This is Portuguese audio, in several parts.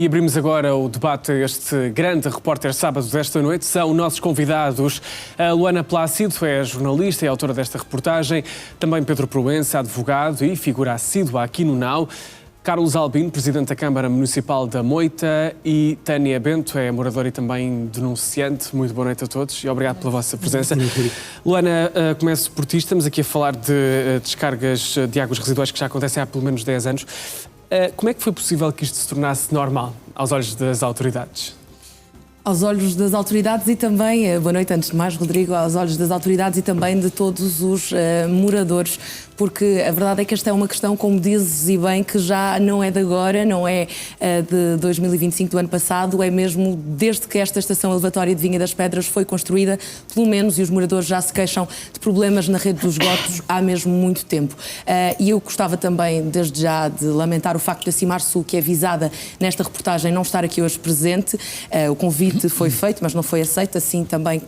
E abrimos agora o debate a este grande repórter sábado desta noite. São nossos convidados a Luana Plácido, é jornalista e autora desta reportagem, também Pedro Proença, advogado e figura assídua aqui no NAU, Carlos Albino, presidente da Câmara Municipal da Moita, e Tânia Bento, é moradora e também denunciante. Muito boa noite a todos e obrigado pela vossa presença. Luana, começo por ti. Estamos aqui a falar de descargas de águas residuais que já acontecem há pelo menos 10 anos. Como é que foi possível que isto se tornasse normal aos olhos das autoridades? Aos olhos das autoridades e também, boa noite antes de mais, Rodrigo, aos olhos das autoridades e também de todos os moradores, porque a verdade é que esta é uma questão, como dizes e bem, que já não é de agora, não é de 2025 do ano passado, é mesmo desde que esta estação elevatória de Vinha das Pedras foi construída, pelo menos, e os moradores já se queixam de problemas na rede dos esgotos há mesmo muito tempo. E eu gostava também, desde já, de lamentar o facto da Cimarsul, que é visada nesta reportagem, não estar aqui hoje presente. O convite foi feito, mas não foi aceito, assim também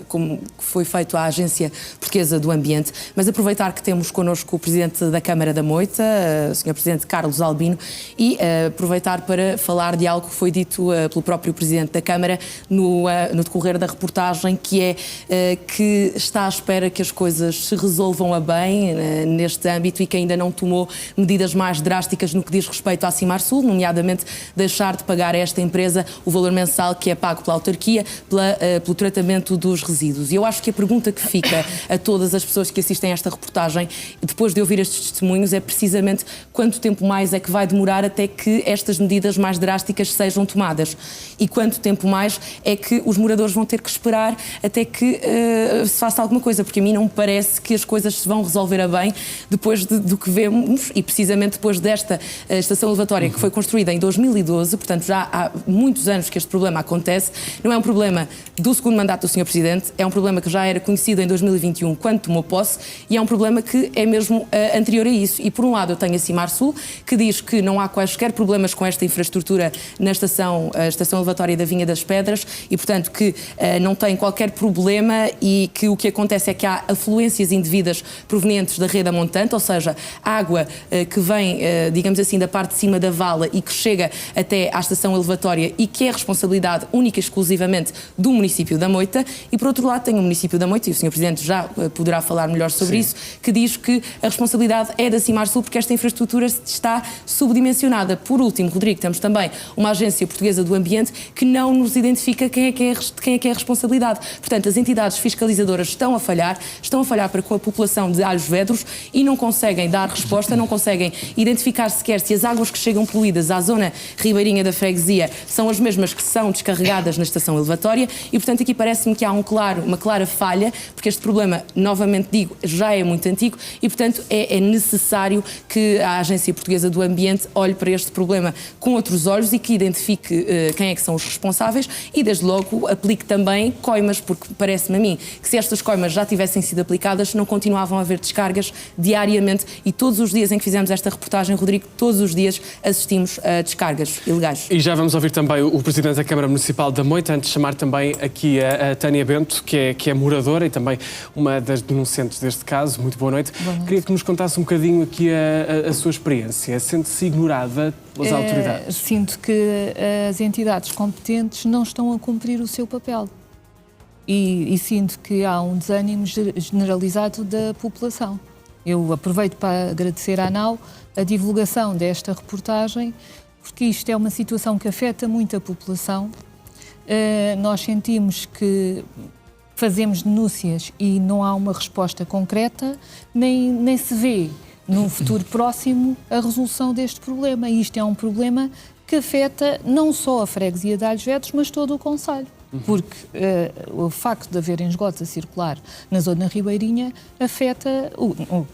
como foi feito à Agência Portuguesa do Ambiente. Mas aproveitar que temos connosco o Presidente da Câmara da Moita, o Sr. Presidente Carlos Albino, e aproveitar para falar de algo que foi dito pelo próprio Presidente da Câmara no decorrer da reportagem, que é que está à espera que as coisas se resolvam a bem neste âmbito e que ainda não tomou medidas mais drásticas no que diz respeito à Cimarsul, nomeadamente deixar de pagar a esta empresa o valor mensal que é pago pela autarquia pelo tratamento dos resíduos. E eu acho que a pergunta que fica a todas as pessoas que assistem a esta reportagem, depois de ouvir estes testemunhos, é precisamente quanto tempo mais é que vai demorar até que estas medidas mais drásticas sejam tomadas e quanto tempo mais é que os moradores vão ter que esperar até que se faça alguma coisa, porque a mim não me parece que as coisas se vão resolver a bem depois do que vemos e precisamente depois desta estação elevatória que foi construída em 2012, portanto já há muitos anos que este problema acontece. Não é um problema do segundo mandato do Sr. Presidente, é um problema que já era conhecido em 2021 quando tomou posse e é um problema que é mesmo anterior a isso. E por um lado eu tenho a Cimarsul, que diz que não há quaisquer problemas com esta infraestrutura na estação elevatória da Vinha das Pedras e, portanto, que não tem qualquer problema e que o que acontece é que há afluências indevidas provenientes da rede montante, ou seja, água que vem, digamos assim, da parte de cima da vala e que chega até à estação elevatória e que é responsabilidade única e exclusivamente do município da Moita. E por outro lado tem o município da Moita, e o Sr. Presidente já poderá falar melhor sobre isso, que diz que a responsabilidade é da Cimarsul porque esta infraestrutura está subdimensionada. Por último, Rodrigo, temos também uma Agência Portuguesa do Ambiente que não nos identifica quem é que é a responsabilidade. Portanto, as entidades fiscalizadoras estão a falhar para com a população de Alhos Vedros e não conseguem dar resposta, não conseguem identificar sequer se as águas que chegam poluídas à zona ribeirinha da freguesia são as mesmas que são descarregadas na estação elevatória e, portanto, aqui parece-me que há uma clara falha, porque este problema, novamente digo, já é muito antigo e, portanto, é necessário que a Agência Portuguesa do Ambiente olhe para este problema com outros olhos e que identifique quem é que são os responsáveis e, desde logo, aplique também coimas, porque parece-me a mim que se estas coimas já tivessem sido aplicadas, não continuavam a haver descargas diariamente e todos os dias em que fizemos esta reportagem, Rodrigo, todos os dias assistimos a descargas ilegais. E já vamos ouvir também o Presidente da Câmara Municipal da Moita, antes de chamar também aqui a Tânia Bento, que é moradora e também uma das denunciantes deste caso. Muito boa noite. Boa noite. Queria que nos contasse um bocadinho aqui a sua experiência. Sente-se ignorada pelas autoridades? Sinto que as entidades competentes não estão a cumprir o seu papel. E sinto que há um desânimo generalizado da população. Eu aproveito para agradecer à NAU a divulgação desta reportagem, porque isto é uma situação que afeta muito a população. Nós sentimos que fazemos denúncias e não há uma resposta concreta, nem se vê num futuro próximo a resolução deste problema. E isto é um problema que afeta não só a freguesia de Alhos Vedros, mas todo o concelho. Porque o facto de haverem esgotos a circular na zona ribeirinha afeta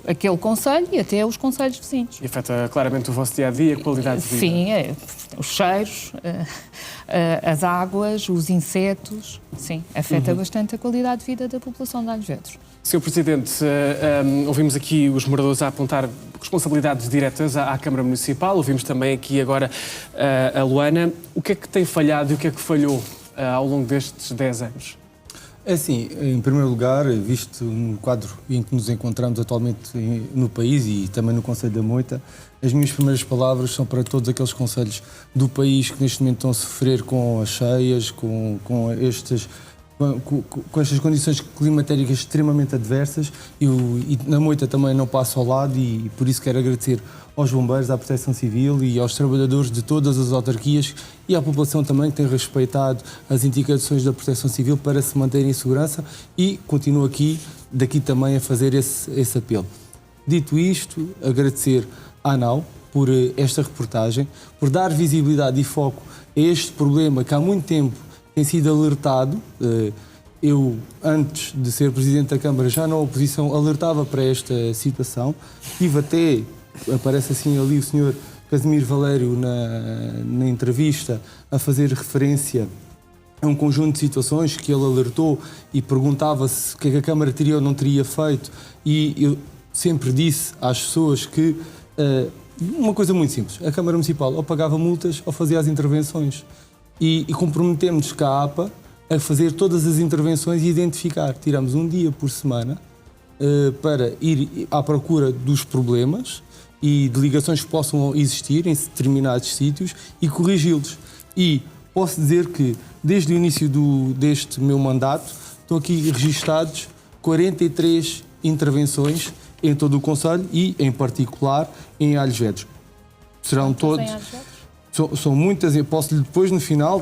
aquele concelho e até os concelhos vizinhos. E afeta claramente o vosso dia-a-dia, a qualidade de vida? Sim, os cheiros, as águas, os insetos, sim, afeta bastante a qualidade de vida da população de Alhos Vedros. Sr. Presidente, ouvimos aqui os moradores a apontar responsabilidades diretas à Câmara Municipal, ouvimos também aqui agora a Luana. O que é que tem falhado e o que é que falhou ao longo destes 10 anos? É assim, em primeiro lugar, visto no quadro em que nos encontramos atualmente no país e também no Conselho da Moita, as minhas primeiras palavras são para todos aqueles concelhos do país que neste momento estão a sofrer com as cheias, com estas condições climatéricas extremamente adversas e na Moita também não passo ao lado e por isso quero agradecer aos bombeiros, à Proteção Civil e aos trabalhadores de todas as autarquias e à população também que tem respeitado as indicações da Proteção Civil para se manter em segurança e continuo daqui também a fazer esse apelo. Dito isto, agradecer à ANAU por esta reportagem, por dar visibilidade e foco a este problema que há muito tempo tem sido alertado. Eu, antes de ser Presidente da Câmara, já na oposição, alertava para esta situação. Tive até, aparece assim ali o Sr. Casimiro Valério na entrevista, a fazer referência a um conjunto de situações que ele alertou e perguntava-se o que é que a Câmara teria ou não teria feito. E eu sempre disse às pessoas que uma coisa muito simples, a Câmara Municipal ou pagava multas ou fazia as intervenções. E comprometemos-nos com a APA a fazer todas as intervenções e identificar. Tiramos um dia por semana para ir à procura dos problemas e de ligações que possam existir em determinados sítios e corrigi-los. E posso dizer que, desde o início deste meu mandato, estão aqui registados 43 intervenções em todo o Concelho e, em particular, em Alhes Vedros. Serão todos... São muitas, eu posso depois no final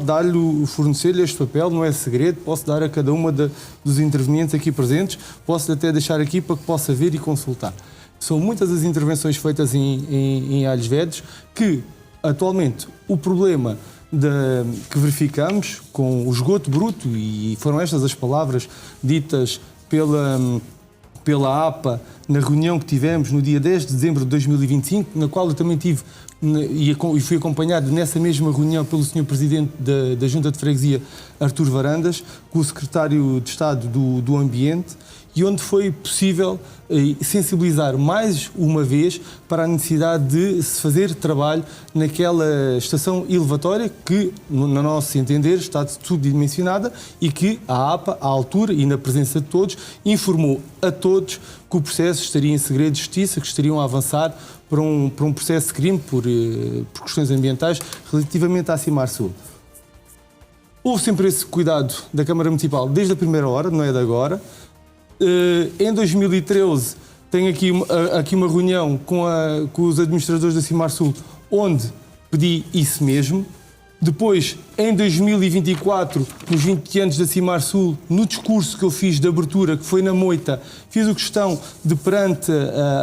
fornecer-lhe este papel, não é segredo, posso dar a cada uma dos intervenientes aqui presentes, posso até deixar aqui para que possa ver e consultar. São muitas as intervenções feitas em Alhes Vedros que, atualmente, o problema que verificamos com o esgoto bruto, e foram estas as palavras ditas pela APA na reunião que tivemos no dia 10 de dezembro de 2025, na qual eu também tive e fui acompanhado nessa mesma reunião pelo Sr. Presidente da Junta de Freguesia, Artur Varandas, com o Secretário de Estado do Ambiente, e onde foi possível sensibilizar mais uma vez para a necessidade de se fazer trabalho naquela estação elevatória que, no nosso entender, está subdimensionada e que a APA, à altura e na presença de todos, informou a todos que o processo estaria em segredo de justiça, que estariam a avançar para um processo de crime por questões ambientais relativamente à Cimar Sul. Houve sempre esse cuidado da Câmara Municipal desde a primeira hora, não é de agora. Em 2013 tenho aqui uma reunião com os administradores da Cimar Sul, onde pedi isso mesmo. Depois, em 2024, nos 20 anos da Cimar Sul, no discurso que eu fiz de abertura, que foi na Moita, fiz a questão de, perante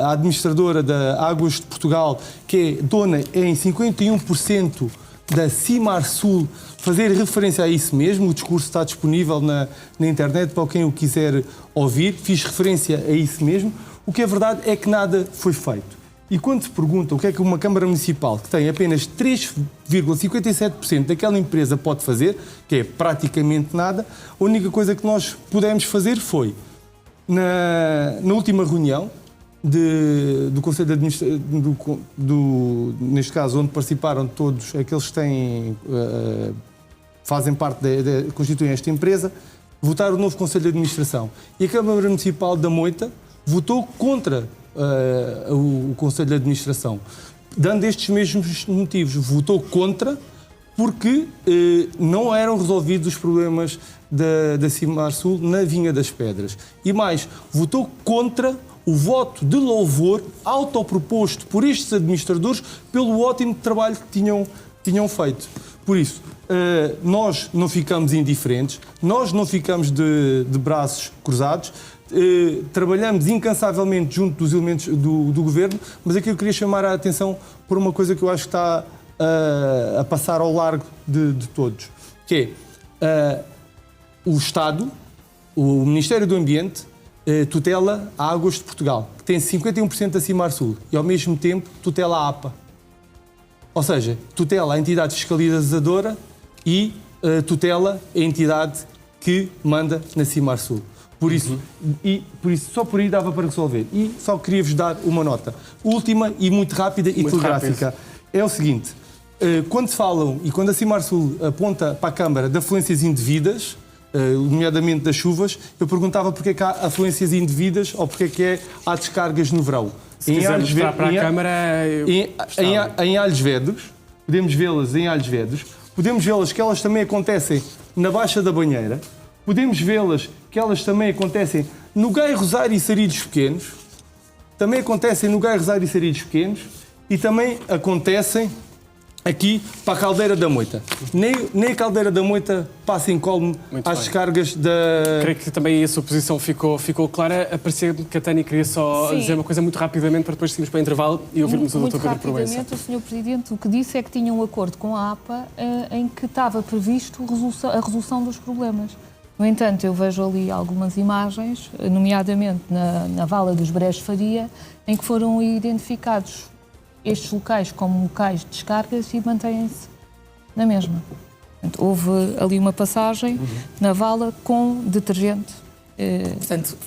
a administradora da Águas de Portugal, que é dona em 51% da Cimar Sul, fazer referência a isso mesmo. O discurso está disponível na internet para quem o quiser ouvir. Fiz referência a isso mesmo. O que é verdade é que nada foi feito. E quando se pergunta o que é que uma Câmara Municipal que tem apenas 3,57% daquela empresa pode fazer, que é praticamente nada, a única coisa que nós pudemos fazer foi, na última reunião do Conselho de Administração, neste caso, onde participaram todos aqueles que fazem parte, constituem esta empresa, votar o novo Conselho de Administração. E a Câmara Municipal da Moita votou contra o Conselho de Administração, dando estes mesmos motivos. Votou contra porque não eram resolvidos os problemas da Cimar Sul na Vinha das Pedras. E mais, votou contra o voto de louvor autoproposto por estes administradores pelo ótimo trabalho que tinham feito. Por isso, nós não ficamos indiferentes, nós não ficamos de braços cruzados, trabalhamos incansavelmente junto dos elementos do Governo, mas aqui eu queria chamar a atenção por uma coisa que eu acho que está a passar ao largo de todos, que é o Estado, o Ministério do Ambiente, tutela a Águas de Portugal, que tem 51% da Cimar Sul, e ao mesmo tempo tutela a APA. Ou seja, tutela a entidade fiscalizadora e tutela a entidade que manda na Cimar Sul. Por isso, só por aí dava para resolver. E só queria-vos dar uma nota. Última e muito rápida e telegráfica. É o seguinte, quando se falam e quando a Cimar Sul aponta para a Câmara de afluências indevidas, nomeadamente das chuvas, eu perguntava porque é que há afluências indevidas ou porque é que há descargas no verão. Se quiser mostrar para a Câmara... Em Alhos Vedros, podemos vê-las em Alhos Vedros, podemos vê-las que elas também acontecem na Baixa da Banheira, podemos vê-las que elas também acontecem no Gaio Rosário e Sarilhos Pequenos, também acontecem no Gaio Rosário e Sarilhos Pequenos e também acontecem aqui para a Caldeira da Moita. Nem a Caldeira da Moita passa incólume às descargas da... Creio que também a sua posição ficou clara. Parecia-me que a Tânia queria só dizer uma coisa muito rapidamente para depois irmos para o intervalo e ouvirmos o Dr. Pedro Proença. Muito rapidamente, o Sr. Presidente o que disse é que tinha um acordo com a APA em que estava previsto a resolução dos problemas. No entanto, eu vejo ali algumas imagens, nomeadamente na Vala dos Brés Faria, em que foram identificados estes locais como locais de descargas e mantêm-se na mesma. Portanto, houve ali uma passagem na vala com detergente. Portanto,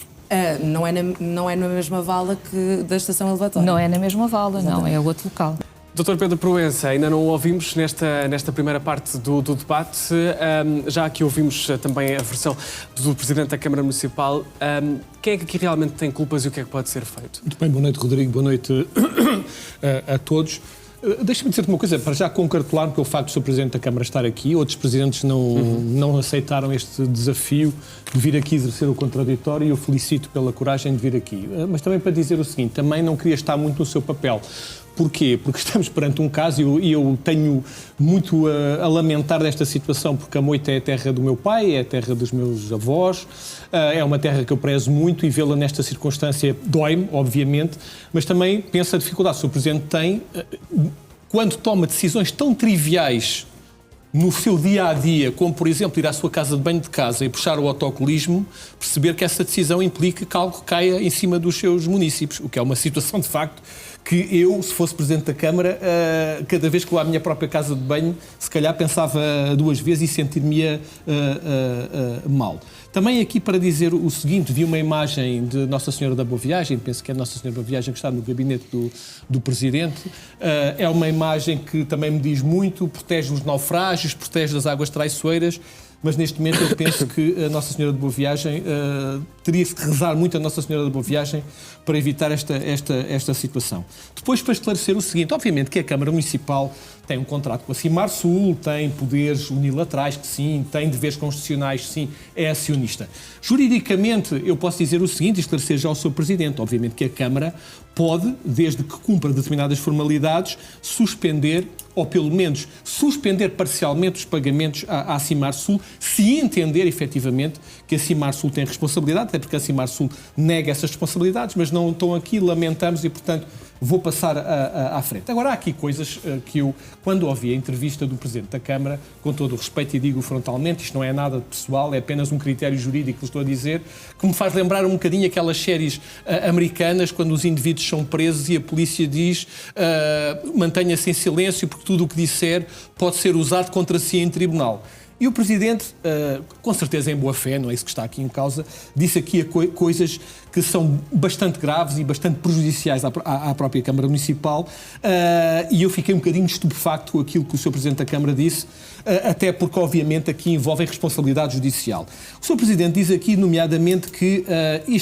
não é na mesma vala que da estação elevatória? Não é na mesma vala, não, é outro local. Dr. Pedro Proença, ainda não o ouvimos nesta primeira parte do debate. Já aqui ouvimos também a versão do Presidente da Câmara Municipal. Quem é que aqui realmente tem culpas e o que é que pode ser feito? Muito bem, boa noite, Rodrigo, boa noite a todos. Deixa-me dizer-te uma coisa, para já congratular-me pelo facto do Sr. Presidente da Câmara estar aqui. Outros Presidentes não aceitaram este desafio de vir aqui exercer o contraditório e eu felicito pela coragem de vir aqui. Mas também para dizer o seguinte, também não queria estar muito no seu papel. Porquê? Porque estamos perante um caso e eu tenho muito a lamentar desta situação, porque a Moita é a terra do meu pai, é a terra dos meus avós, é uma terra que eu prezo muito e vê-la nesta circunstância dói-me, obviamente, mas também penso a dificuldade que o Sr. Presidente tem quando toma decisões tão triviais no seu dia-a-dia, como, por exemplo, ir à sua casa de banho de casa e puxar o autocolismo, perceber que essa decisão implica que algo caia em cima dos seus munícipes, o que é uma situação, de facto, que eu, se fosse Presidente da Câmara, cada vez que vou à minha própria casa de banho, se calhar pensava duas vezes e sentir-me mal. Também aqui para dizer o seguinte, vi uma imagem de Nossa Senhora da Boa Viagem, penso que é Nossa Senhora da Boa Viagem que está no gabinete do Presidente. É uma imagem que também me diz muito, protege os naufrágios, protege das águas traiçoeiras, mas neste momento eu penso que a Nossa Senhora de Boa Viagem teria-se que rezar muito a Nossa Senhora de Boa Viagem para evitar esta situação. Depois, para esclarecer o seguinte, obviamente que a Câmara Municipal tem um contrato com a Cimar Sul, tem poderes unilaterais, que sim, tem deveres constitucionais, sim, é acionista. Juridicamente, eu posso dizer o seguinte, e esclarecer já ao Sr. Presidente, obviamente que a Câmara pode, desde que cumpra determinadas formalidades, suspender, ou pelo menos suspender parcialmente os pagamentos à Cimar Sul, se entender efetivamente que a Cimar Sul tem responsabilidade, até porque a Cimar Sul nega essas responsabilidades, mas não estão aqui, lamentamos e, portanto, vou passar à frente. Agora, há aqui coisas que eu, quando ouvi a entrevista do Presidente da Câmara, com todo o respeito e digo frontalmente, isto não é nada pessoal, é apenas um critério jurídico que estou a dizer, que me faz lembrar um bocadinho aquelas séries americanas, quando os indivíduos são presos e a polícia diz mantenha-se em silêncio porque tudo o que disser pode ser usado contra si em tribunal. E o Presidente, com certeza em boa fé, não é isso que está aqui em causa, disse aqui coisas que são bastante graves e bastante prejudiciais à própria Câmara Municipal e eu fiquei um bocadinho estupefacto com aquilo que o Sr. Presidente da Câmara disse, até porque, obviamente, aqui envolve responsabilidade judicial. O Sr. Presidente diz aqui, nomeadamente, que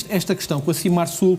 esta questão com a Cimar Sul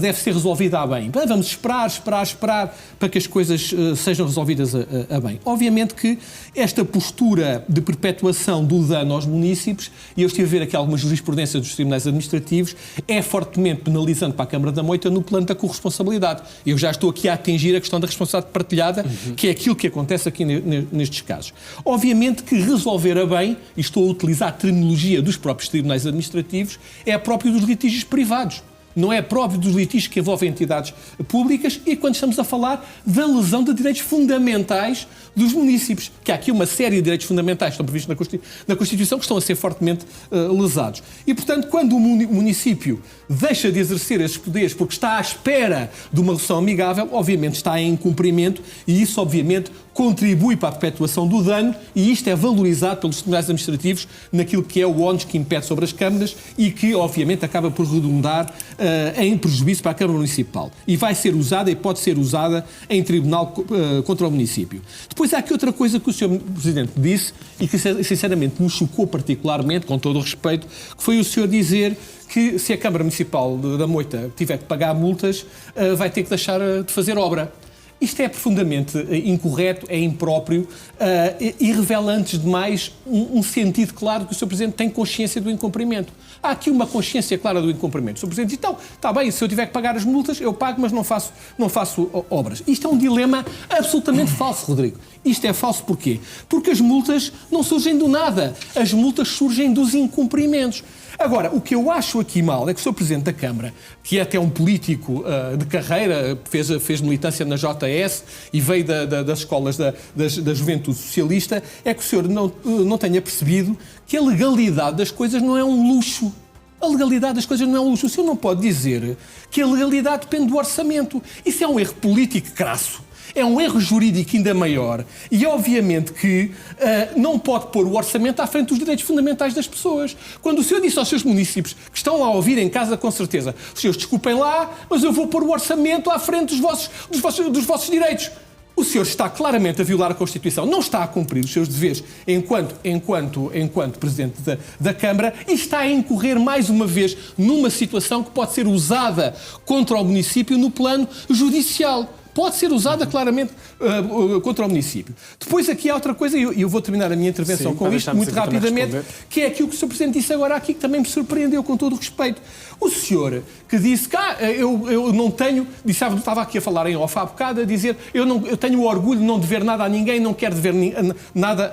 deve ser resolvida a bem. Vamos esperar para que as coisas sejam resolvidas a bem. Obviamente que esta postura de perpetuação do dano aos munícipes, e eu estive a ver aqui algumas jurisprudências dos tribunais administrativos, é fortemente penalizante para a Câmara da Moita no plano da corresponsabilidade. Eu já estou aqui a atingir a questão da responsabilidade partilhada, que é aquilo que acontece aqui nestes casos. Obviamente que resolver a bem, e estou a utilizar a terminologia dos próprios tribunais administrativos, é próprio dos litígios privados. Não é próprio dos litígios que envolvem entidades públicas e quando estamos a falar da lesão de direitos fundamentais dos munícipes, que há aqui uma série de direitos fundamentais que estão previstos na Constituição que estão a ser fortemente lesados. E, portanto, quando o município deixa de exercer esses poderes porque está à espera de uma solução amigável, obviamente está em incumprimento e isso, obviamente, contribui para a perpetuação do dano e isto é valorizado pelos tribunais administrativos naquilo que é o ónus que impede sobre as câmaras e que, obviamente, acaba por redundar em prejuízo para a Câmara Municipal. E vai ser usada e pode ser usada em tribunal contra o município. Depois há aqui outra coisa que o Sr. Presidente disse e que, sinceramente, me chocou particularmente, com todo o respeito, que foi o senhor dizer que se a Câmara Municipal da Moita tiver que pagar multas, vai ter que deixar de fazer obra. Isto é profundamente incorreto, é impróprio e revela, antes de mais, um sentido claro que o Sr. Presidente tem consciência do incumprimento. Há aqui uma consciência clara do incumprimento. O Sr. Presidente diz, então, está bem, se eu tiver que pagar as multas, eu pago, mas não faço obras. Isto é um dilema absolutamente falso, Rodrigo. Isto é falso porquê? Porque as multas não surgem do nada. As multas surgem dos incumprimentos. Agora, o que eu acho aqui mal é que o Sr. Presidente da Câmara, que é até um político de carreira, fez militância na JS e veio das escolas da juventude socialista, é que o senhor não tenha percebido que a legalidade das coisas não é um luxo. A legalidade das coisas não é um luxo. O senhor não pode dizer que a legalidade depende do orçamento. Isso é um erro político crasso. É um erro jurídico ainda maior e, obviamente, que não pode pôr o orçamento à frente dos direitos fundamentais das pessoas. Quando o senhor disse aos seus municípios, que estão lá a ouvir em casa com certeza, os senhores desculpem lá, mas eu vou pôr o orçamento à frente dos vossos direitos. O senhor está claramente a violar a Constituição, não está a cumprir os seus deveres enquanto Presidente da Câmara e está a incorrer mais uma vez numa situação que pode ser usada contra o município no plano judicial. Pode ser usada claramente contra o município. Depois aqui há outra coisa, e eu vou terminar a minha intervenção com isto muito rapidamente, que é aquilo que o Sr. Presidente disse agora aqui, que também me surpreendeu com todo o respeito. O senhor que disse que eu não tenho, estava aqui a falar em off há bocado, a dizer eu tenho o orgulho de não dever nada a ninguém, não quero dever nada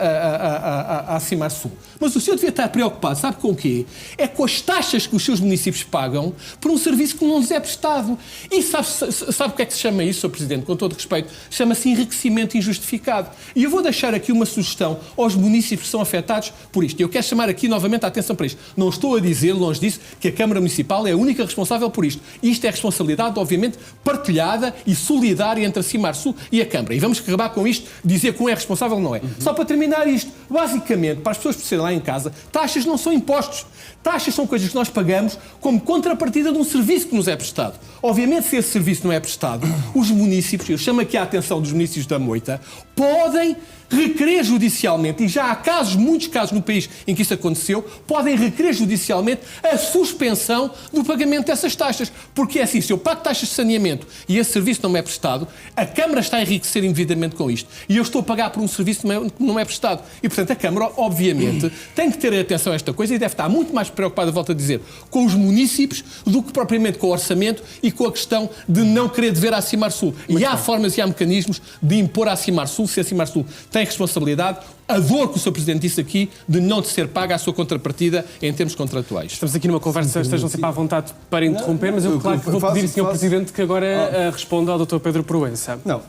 a Cimar Sul. Mas o senhor devia estar preocupado, sabe com o quê? É com as taxas que os seus municípios pagam por um serviço que não lhes é prestado. E sabe o que é que se chama isso, Sr. Presidente, com todo respeito? Chama-se enriquecimento injustificado. E eu vou deixar aqui uma sugestão aos municípios que são afetados por isto. E eu quero chamar aqui novamente a atenção para isto. Não estou a dizer, longe disso, que a Câmara Municipal é a única responsável por isto. Isto é responsabilidade, obviamente, partilhada e solidária entre a Cimar Sul e a Câmara. E vamos acabar com isto, dizer que um é responsável, não é. Só para terminar isto, basicamente, para as pessoas perceberem lá em casa, taxas não são impostos. Taxas são coisas que nós pagamos como contrapartida de um serviço que nos é prestado. Obviamente, se esse serviço não é prestado, os municípios, eu chamo aqui a atenção dos municípios da Moita, podem requerer judicialmente, e já há casos, muitos casos no país em que isso aconteceu, podem requerer judicialmente a suspensão do pagamento dessas taxas. Porque é assim, se eu pago taxas de saneamento e esse serviço não me é prestado, a Câmara está a enriquecer indevidamente com isto. E eu estou a pagar por um serviço que não é prestado. E, portanto, a Câmara, obviamente, tem que ter atenção a esta coisa e deve estar muito mais preocupada, volto a dizer, com os municípios do que propriamente com o orçamento e com a questão de não querer dever à Cimar Sul. E há formas e há mecanismos de impor à Cimar Sul, se a Cimar Sul tem responsabilidade, a dor que o Sr. Presidente disse aqui de não ser paga a sua contrapartida em termos contratuais. Estamos aqui numa conversa, estejam sempre à vontade para interromper, mas eu claro que vou pedir, Sr. Presidente, que agora responda ao Dr. Pedro Proença. Não,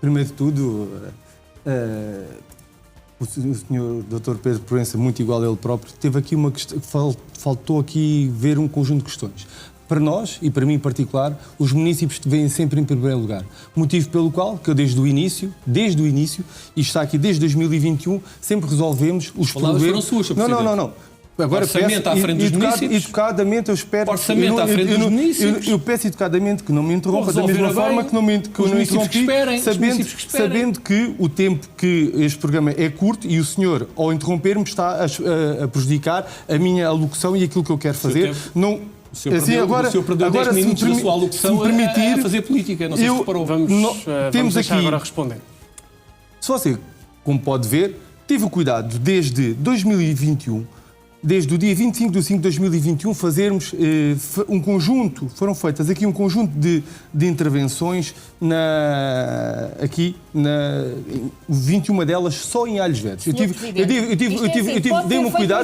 primeiro de tudo, o Sr. Dr. Pedro Proença, muito igual a ele próprio, teve aqui uma questão, faltou aqui ver um conjunto de questões. Para nós, e para mim em particular, os municípios vêm sempre em primeiro lugar. Motivo pelo qual, que eu desde o início, e está aqui desde 2021, sempre resolvemos os problemas... Foram suas, Sr. Presidente. Não. Agora orçamento à frente dos municípios. Educadamente, eu espero... Orçamento à frente dos municípios. Eu peço educadamente que não me interrompa da mesma forma que não me interrompi, sabendo que o tempo que este programa é curto e o senhor, ao interromper-me, está a prejudicar a minha alocução e aquilo que eu quero fazer. O senhor perdeu 10 minutos da sua alocução a fazer política. Não sei se reparou. Vamos deixar agora responder. Se você, como pode ver, teve o cuidado desde 2021, desde o dia 25 de 5 de 2021, fazermos um conjunto, foram feitas aqui um conjunto de intervenções, 21 delas só em Alhos Verdes. Dei-me o cuidado,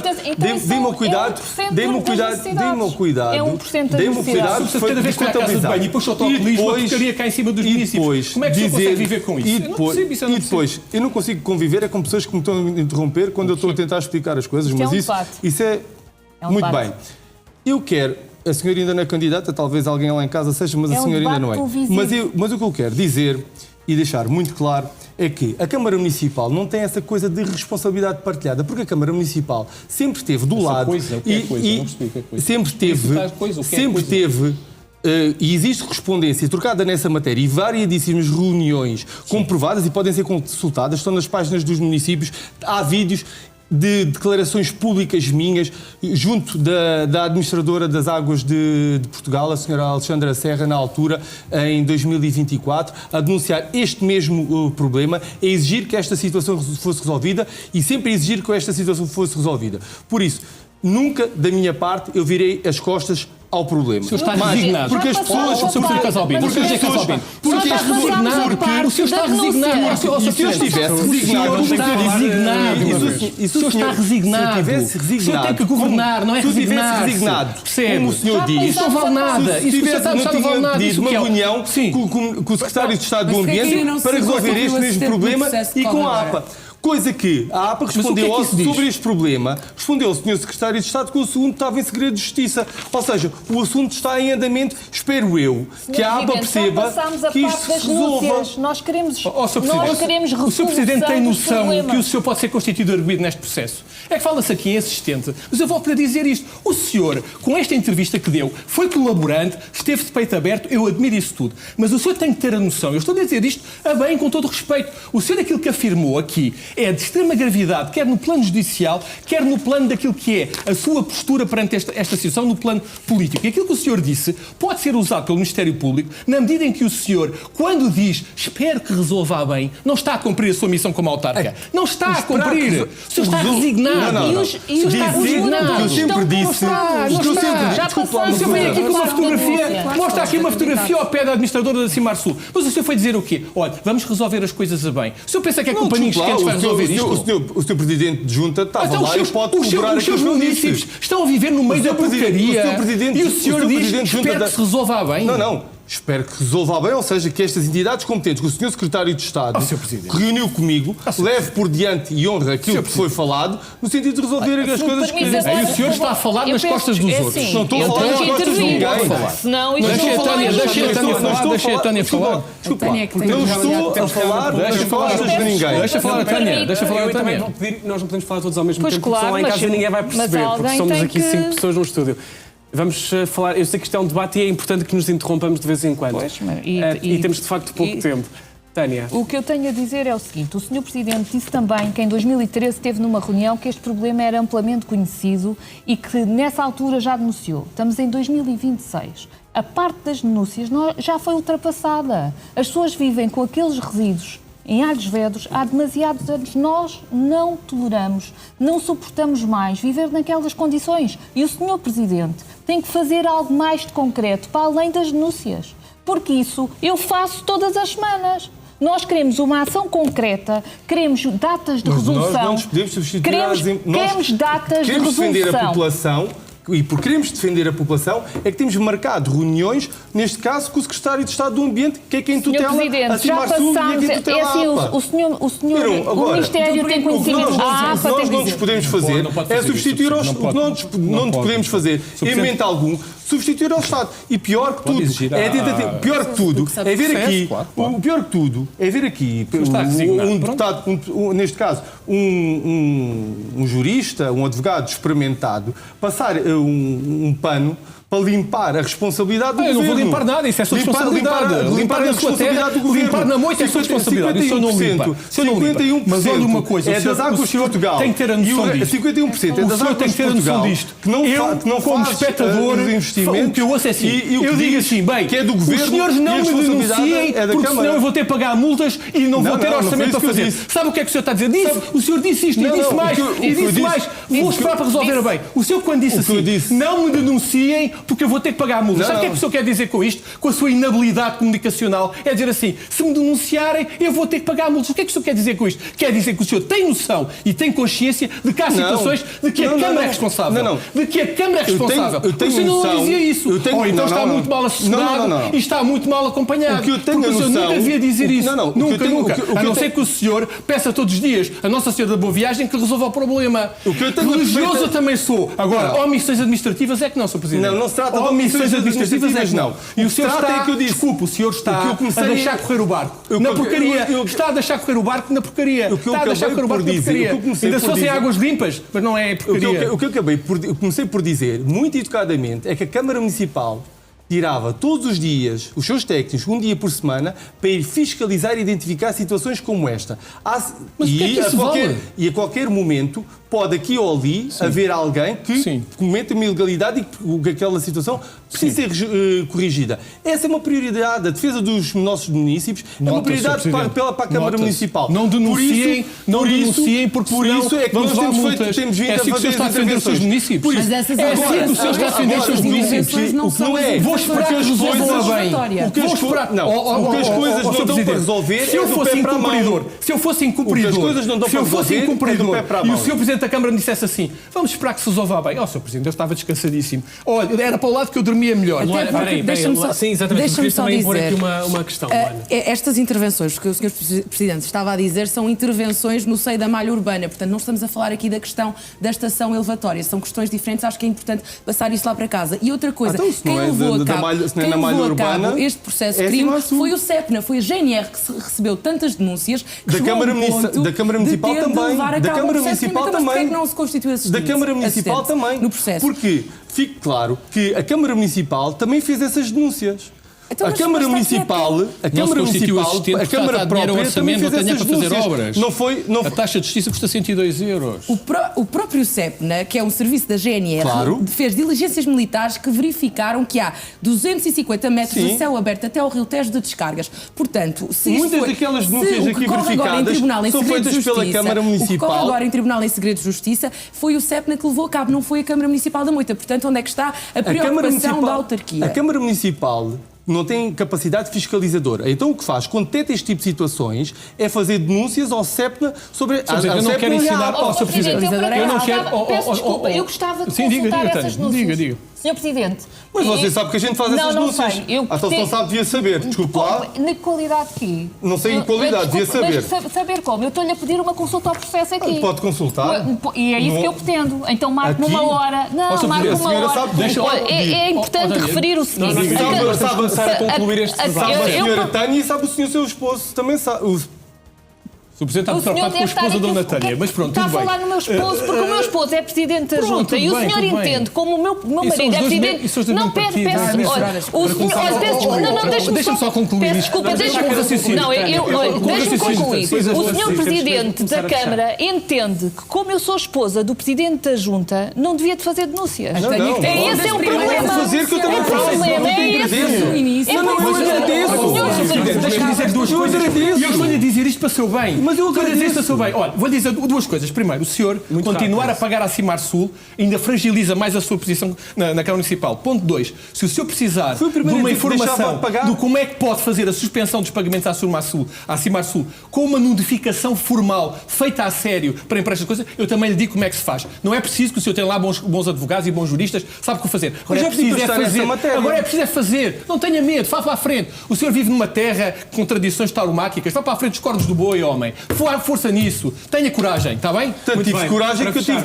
É 1% da necessidade. Se cada vez que vai à casa de banho e puxa o autocolismo, a porcaria cá em cima dos municípios. Como é que o senhor consegue viver com isso? E depois, eu não consigo conviver com pessoas que me estão a interromper quando eu estou a tentar explicar as coisas, mas isso é muito bem. Eu quero... A senhora ainda não é candidata, talvez alguém lá em casa seja, mas a senhora ainda não é. Mas o que eu quero dizer e deixar muito claro é que a Câmara Municipal não tem essa coisa de responsabilidade partilhada, porque a Câmara Municipal sempre esteve do lado e existe correspondência trocada nessa matéria e variedíssimas reuniões comprovadas e podem ser consultadas, estão nas páginas dos municípios, há vídeos de declarações públicas minhas junto da administradora das águas de Portugal, a senhora Alexandra Serra, na altura, em 2024, a denunciar este mesmo problema, a exigir que esta situação fosse resolvida e sempre a exigir que esta situação fosse resolvida. Por isso, nunca, da minha parte, eu virei as costas ao problema. O senhor está resignado. Porque as pessoas... O senhor está resignado. O senhor está resignado. Se eu estivesse resignado... O senhor está resignado. Se eu tivesse resignado... O senhor tem que governar, não é resignar. Se eu tivesse resignado, como o senhor diz... Isso não vale nada. Se tivesse uma reunião com o secretário de Estado do Ambiente para resolver este mesmo problema e com a APA. Coisa que a APA respondeu sobre este problema, respondeu ao Sr. Secretário de Estado que o assunto estava em segredo de justiça. Ou seja, o assunto está em andamento. Espero eu que a APA perceba que isto se resolva. Nós queremos resolução. O Sr. Presidente tem noção que o senhor pode ser constituído arguido neste processo. É que fala-se aqui em assistente, mas eu volto a dizer isto. O senhor, com esta entrevista que deu, foi colaborante, esteve de peito aberto, eu admiro isso tudo. Mas o senhor tem que ter a noção, eu estou a dizer isto a bem, com todo o respeito. O senhor, aquilo que afirmou aqui, é de extrema gravidade, quer no plano judicial, quer no plano daquilo que é a sua postura perante esta situação, no plano político. E aquilo que o senhor disse pode ser usado pelo Ministério Público na medida em que o senhor, quando diz espero que resolva bem, não está a cumprir a sua missão como autarca. Não está a cumprir. O senhor está resignado. E os moradores eu sempre disse... O senhor vem aqui com uma fotografia, mostra aqui uma fotografia ao pé da administradora da Cimar Sul. Mas o senhor foi dizer o quê? Olha, vamos resolver as coisas a bem. O senhor pensa que é companhias quentes vai resolver isto? O senhor Presidente de Junta estava lá e pode colaborar os seus municípios estão a viver no meio da porcaria e o senhor diz espero que se resolva bem. Não. Espero que resolva bem, ou seja, que estas entidades competentes, que o Sr. Secretário de Estado reuniu comigo, leve por diante e honra aquilo que foi falado, no sentido de resolver as coisas que... E o senhor está a falar nas costas dos outros. Não estou a falar nas costas de ninguém. Deixa a Tânia falar. Desculpa, não estou a falar nas costas de ninguém. Deixa falar a Tânia. Nós não podemos falar todos ao mesmo tempo, claro, porque lá em casa ninguém vai perceber, porque somos aqui 5 pessoas no estúdio. Vamos falar, eu sei que isto é um debate e é importante que nos interrompamos de vez em quando. E temos de facto pouco tempo. Tânia. O que eu tenho a dizer é o seguinte, o Sr. Presidente disse também que em 2013 esteve numa reunião que este problema era amplamente conhecido e que nessa altura já denunciou. Estamos em 2026. A parte das denúncias já foi ultrapassada. As pessoas vivem com aqueles resíduos em Alhos Vedros há demasiados anos. Nós não toleramos, não suportamos mais viver naquelas condições. E o Sr. Presidente tem que fazer algo mais de concreto para além das denúncias. Porque isso eu faço todas as semanas. Nós queremos uma ação concreta, queremos datas de resolução. Nós não nos podemos substituir queremos datas de resolução. Queremos defender a população. E por queremos defender a população é que temos marcado reuniões, neste caso, com o Secretário de Estado do Ambiente, que é quem tutela a Cimar Sul e é quem tutela a APA. O Ministério tem conhecimento da APA. Nós não nos podemos fazer é substituir o que não nos podemos fazer, em momento algum, substituir ao Estado. E pior que tudo, é tentativa. Pior que tudo, é ver aqui. O pior que tudo é ver aqui um deputado, neste caso, um jurista, um advogado experimentado, passar um pano para limpar a responsabilidade do governo. Eu não vou limpar nada, isso é sua responsabilidade. Limpar na sua terra, limpar na moita é sua responsabilidade. Isso eu não limpo. 51% mas olha uma coisa, é das águas de Portugal. Tem que ter a noção disto. 51% é das águas de Portugal. Que não como espectador, o que eu ouço é assim. Eu digo assim, bem, os senhores não me denunciem, porque senão eu vou ter que pagar multas e não vou ter orçamento para fazer. Sabe o que é que o senhor está a dizer? O senhor disse isto e disse mais, e disse mais. Vou esperar para resolver bem. O senhor quando disse assim, não me denunciem, porque eu vou ter que pagar multas. Sabe o que é que o senhor quer dizer com isto? Com a sua inabilidade comunicacional? É dizer assim, se me denunciarem, eu vou ter que pagar multas. O que é que o senhor quer dizer com isto? Quer dizer que o senhor tem noção e tem consciência de que há situações de que a Câmara é responsável. De que a Câmara é responsável. O senhor não dizia isso. Ou então está muito mal assessorado e está muito mal acompanhado. Porque o senhor nunca devia dizer isso. Nunca. A não ser que o senhor peça todos os dias a Nossa Senhora da Boa Viagem que resolva o problema. Religioso eu também sou. Agora, omissões administrativas é que não, Sr. Presidente. não se trata de omissões administrativas, não. E o senhor está, que eu disse, desculpe, o senhor está a deixar correr o barco. Na porcaria. Está a deixar correr o barco na porcaria. Está a deixar correr o barco na porcaria. Ainda se fossem águas limpas, mas não é porcaria. O que eu comecei por dizer, muito educadamente, é que a Câmara Municipal tirava todos os dias os seus técnicos, um dia por semana, para ir fiscalizar e identificar situações como esta. Mas o que é que isso vale? E a qualquer momento pode aqui ou ali haver alguém que cometa uma ilegalidade e que aquela situação precisa ser corrigida. Essa é uma prioridade. A defesa dos nossos municípios é uma prioridade para a Câmara Municipal. Não denunciem, porque por isso é que nós temos vindo a fazer as intervenções. Municípios. Mas essas É assim que o senhor está a defender os seus municípios. não são Vou esperar que as resolvam bem. O que as coisas não estão para resolver se eu fosse incumpridor, se eu fosse incumpridor, e o senhor Presidente da Câmara me dissesse assim, vamos esperar que se resolva bem. Sr. Presidente, eu estava descansadíssimo. Olha, era para o lado que eu dormia melhor. Sim, exatamente. Deixa-me só também dizer, pôr aqui uma questão. estas intervenções que o Sr. Presidente estava a dizer são intervenções no seio da malha urbana. Portanto, não estamos a falar aqui da questão da estação elevatória. São questões diferentes. Acho que é importante passar isso lá para casa. E outra coisa, quem levou a cabo este processo de crime foi o CEPNA, foi a GNR que recebeu tantas denúncias que da Câmara Municipal também. Da Câmara Municipal também. Porquê é que não se constitui da Câmara Municipal também. No processo? Porque fique claro que a Câmara Municipal também fez essas denúncias. Então, a Câmara Municipal, a Câmara própria também fez essas denúncias. A taxa de justiça custa 102 euros. O próprio CEPNA, que é um serviço da GNR, fez diligências militares que verificaram que há 250 metros de céu aberto até ao Rio Tejo de descargas. Portanto, se muitas daquelas denúncias aqui verificadas são feitas pela Câmara Municipal. O que corre agora em Tribunal em Segredo de Justiça foi o CEPNA que levou a cabo, não foi a Câmara Municipal da Moita. Portanto, onde é que está a preocupação da autarquia? A Câmara Municipal não tem capacidade fiscalizadora. Então o que faz, quando detecta este tipo de situações, é fazer denúncias ao CEPNA sobre... Eu não quero ensinar... Sr. Presidente, eu não quero... Peço desculpa, eu gostava de consultar essas denúncias. Diga. Sr. Presidente... Mas você sabe que a gente faz essas denúncias. Não sei. Então se não sabe, devia saber. Desculpe lá. Na qualidade de quê? Não sei em qualidade, devia saber. Saber como? Eu estou-lhe a pedir uma consulta ao processo aqui. Pode consultar. E é isso que eu pretendo. Então marque uma hora. Não, marque uma hora. É importante referir o seguinte. Sabe avançar a concluir este debate. Sabe a senhora Tânia e sabe o senhor seu esposo. Também sabe... O Presidente está preocupado com a esposa da Natália, mas pronto, tudo bem. Está a falar no meu esposo, porque o meu esposo é Presidente da Junta e o senhor entende, como o meu marido é Presidente... Não, peço... Deixa-me só concluir isto. Deixe-me concluir. O senhor Presidente da Câmara entende que, como eu sou esposa do Presidente da Junta, não devia de fazer denúncias. Esse é o problema. fazer que eu também problema. É esse. Eu agradeço. Deixa-me dizer duas coisas. E eu estou-lhe a dizer isto para o seu bem. Mas eu agradeço. Bem. Olha, vou dizer duas coisas. Primeiro, o senhor continuar a pagar a Cimar Sul ainda fragiliza mais a sua posição na Câmara Municipal. Ponto 2. Se o senhor precisar de uma informação de como é que pode fazer a suspensão dos pagamentos à Cimar Sul com uma notificação formal feita a sério para emprestas coisas, eu também lhe digo como é que se faz. Não é preciso que o senhor tenha lá bons advogados e bons juristas, sabe o que fazer. Agora é preciso fazer. Não tenha medo, vá para a frente. O senhor vive numa terra com tradições tauromáquicas, vá para a frente dos cornos do boi, homem. Força nisso. Tenha coragem, está bem? Tanto tive coragem que eu tive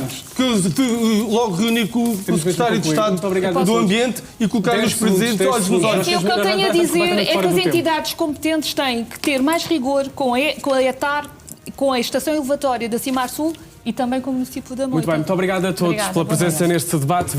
logo reunir com o Secretário de Estado do Ambiente e colocar os presentes olhos nos olhos. O que eu tenho a dizer é que as entidades competentes têm que ter mais rigor com a ETAR, com a Estação Elevatória da Cimar Sul e também com o município da Moita. Muito bem, muito obrigado a todos pela presença neste debate.